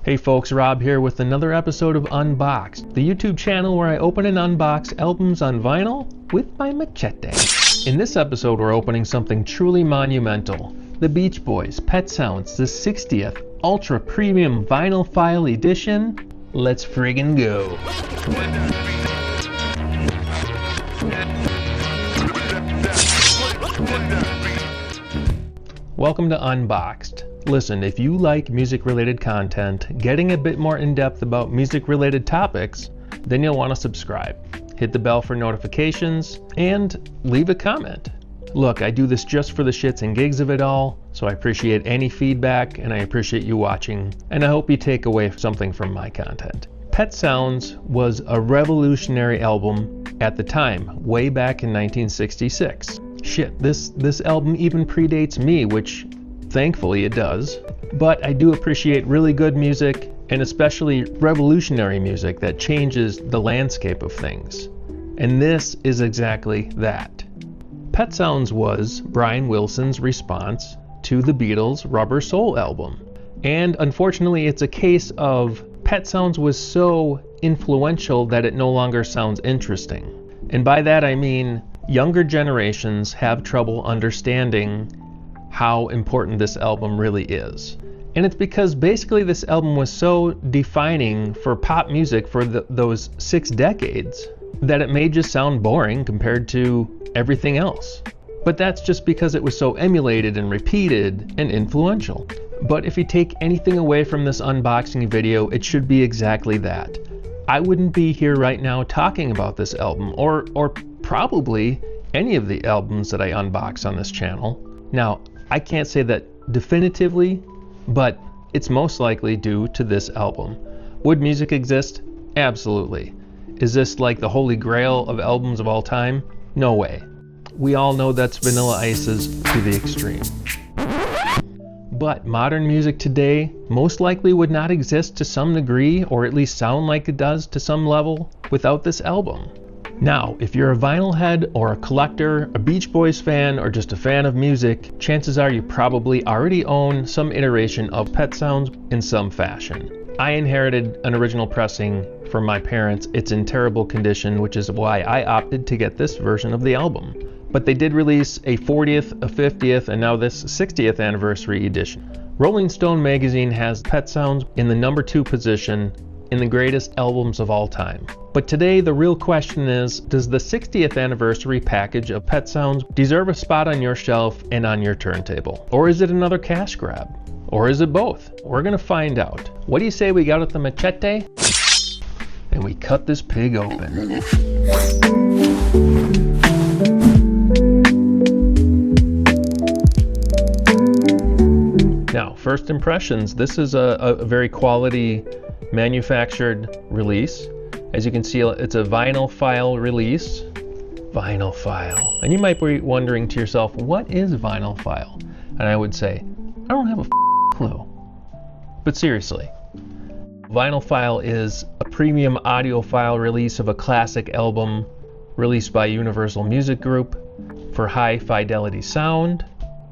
Hey folks, Rob here with another episode of Unboxed, the YouTube channel where I open and unbox albums on vinyl with my machete. In this episode, we're opening something truly monumental. The Beach Boys' Pet Sounds, the 60th Ultra Premium Vinylphyle Edition. Let's friggin' go. Welcome to Unboxed. Listen, if you like music-related content, getting a bit more in-depth about music-related topics, then you'll want to subscribe. Hit the bell for notifications, and leave a comment. Look, I do this just for the shits and gigs of it all, so I appreciate any feedback, and I appreciate you watching, and I hope you take away something from my content. Pet Sounds was a revolutionary album at the time, way back in 1966. Shit, this album even predates me, which thankfully it does. But I do appreciate really good music, and especially revolutionary music that changes the landscape of things. And this is exactly that. Pet Sounds was Brian Wilson's response to the Beatles' Rubber Soul album. And unfortunately, it's a case of Pet Sounds was so influential that it no longer sounds interesting. And by that I mean younger generations have trouble understanding how important this album really is. And it's because basically this album was so defining for pop music for those 6 decades that it may just sound boring compared to everything else. But that's just because it was so emulated and repeated and influential. But if you take anything away from this unboxing video, it should be exactly that. I wouldn't be here right now talking about this album, or probably any of the albums that I unbox on this channel. Now, I can't say that definitively, but it's most likely due to this album. Would music exist? Absolutely. Is this like the holy grail of albums of all time? No way. We all know that's Vanilla Ice's to the extreme. But modern music today most likely would not exist to some degree, or at least sound like it does to some level, without this album. Now, if you're a vinyl head or a collector, a Beach Boys fan, or just a fan of music, chances are you probably already own some iteration of Pet Sounds in some fashion. I inherited an original pressing from my parents. It's in terrible condition, which is why I opted to get this version of the album. But they did release a 40th, a 50th, and now this 60th anniversary edition. Rolling Stone magazine has Pet Sounds in the number 2 position in the greatest albums of all time. But today the real question is, does the 60th anniversary package of Pet Sounds deserve a spot on your shelf and on your turntable? Or is it another cash grab? Or is it both? We're gonna find out. What do you say we got with the machete? And we cut this pig open. Now, first impressions, this is a very quality manufactured release. As you can see, it's a Vinylphyle release. Vinylphyle. And you might be wondering to yourself, what is Vinylphyle? And I would say, I don't have a clue. But seriously, Vinylphyle is a premium audiophile release of a classic album released by Universal Music Group for high fidelity sound,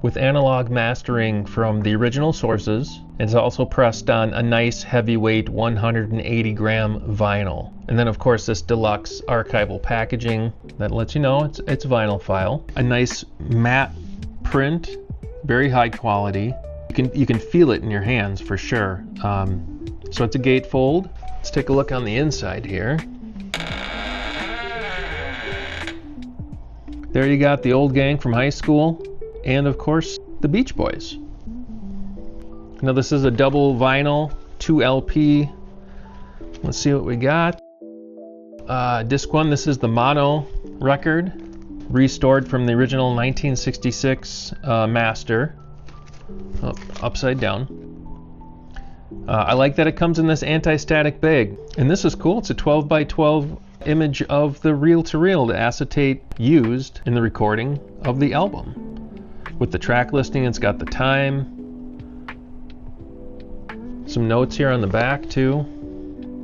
with analog mastering from the original sources. It's also pressed on a nice heavyweight 180 gram vinyl. And then of course this deluxe archival packaging that lets you know it's Vinylphyle. A nice matte print, very high quality. You can feel it in your hands for sure. So it's a gatefold. Let's take a look on the inside here. There you got the old gang from high school, and of course the Beach Boys. Now this is a double vinyl, 2 LP. Let's see what we got. Disc 1, this is the mono record, restored from the original 1966 master. Upside down. I like that it comes in this anti-static bag, and this is cool. It's a 12 by 12 image of the reel-to-reel, the acetate used in the recording of the album. With the track listing, it's got the time. Some notes here on the back too.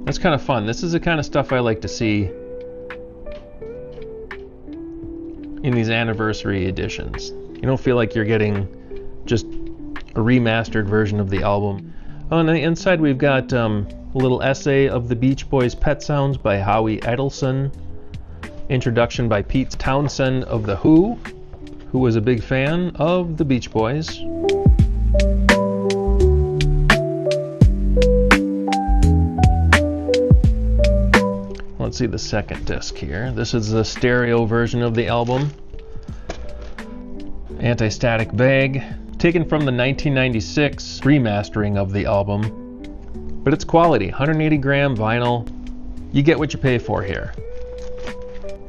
That's kind of fun. This is the kind of stuff I like to see in these anniversary editions. You don't feel like you're getting just a remastered version of the album. On the inside we've got a little essay of the Beach Boys' Pet Sounds by Howie Edelson. Introduction by Pete Townsend of The Who was a big fan of the Beach Boys. Let's see the second disc here. This is the stereo version of the album. Anti-static bag, taken from the 1996 remastering of the album. But it's quality, 180 gram vinyl. You get what you pay for here.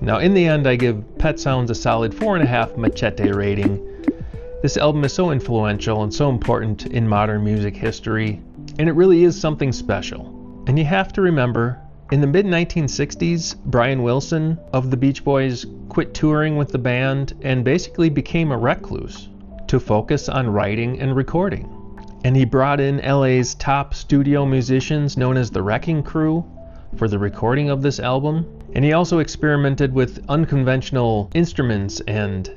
Now in the end I give Pet Sounds a solid 4.5 machete rating. This album is so influential and so important in modern music history, and it really is something special. And you have to remember, in the mid-1960s, Brian Wilson of the Beach Boys quit touring with the band and basically became a recluse to focus on writing and recording. And he brought in LA's top studio musicians known as the Wrecking Crew for the recording of this album. And he also experimented with unconventional instruments and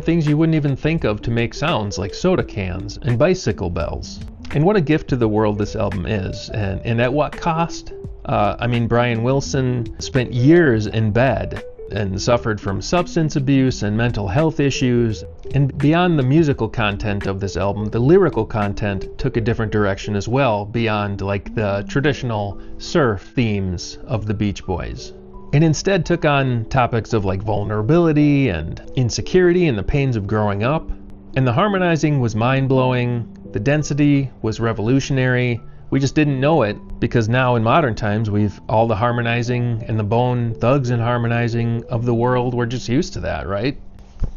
things you wouldn't even think of to make sounds, like soda cans and bicycle bells. And what a gift to the world this album is, and at what cost? Brian Wilson spent years in bed and suffered from substance abuse and mental health issues. And beyond the musical content of this album, the lyrical content took a different direction as well, beyond like the traditional surf themes of the Beach Boys. And instead took on topics of like vulnerability and insecurity and the pains of growing up. And the harmonizing was mind-blowing, the density was revolutionary. We just didn't know it because now in modern times all the harmonizing and the Bone Thugs and harmonizing of the world, we're just used to that, right?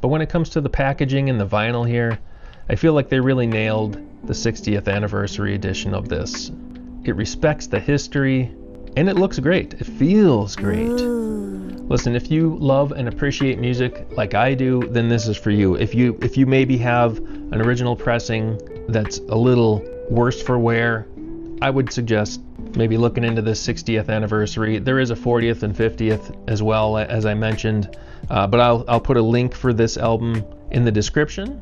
But when it comes to the packaging and the vinyl here, I feel like they really nailed the 60th anniversary edition of this. It respects the history and it looks great. It feels great. Listen, if you love and appreciate music like I do, then this is for you. If you maybe have an original pressing that's a little worse for wear, I would suggest maybe looking into this 60th anniversary. There is a 40th and 50th as well, as I mentioned, but I'll put a link for this album in the description.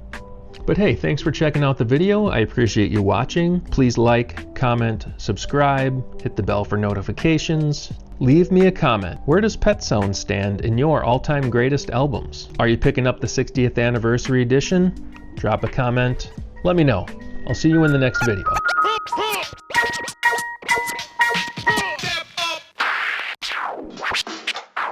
But hey, thanks for checking out the video. I appreciate you watching. Please like, comment, subscribe, hit the bell for notifications. Leave me a comment. Where does Pet Sounds stand in your all-time greatest albums? Are you picking up the 60th anniversary edition? Drop a comment. Let me know. I'll see you in the next video.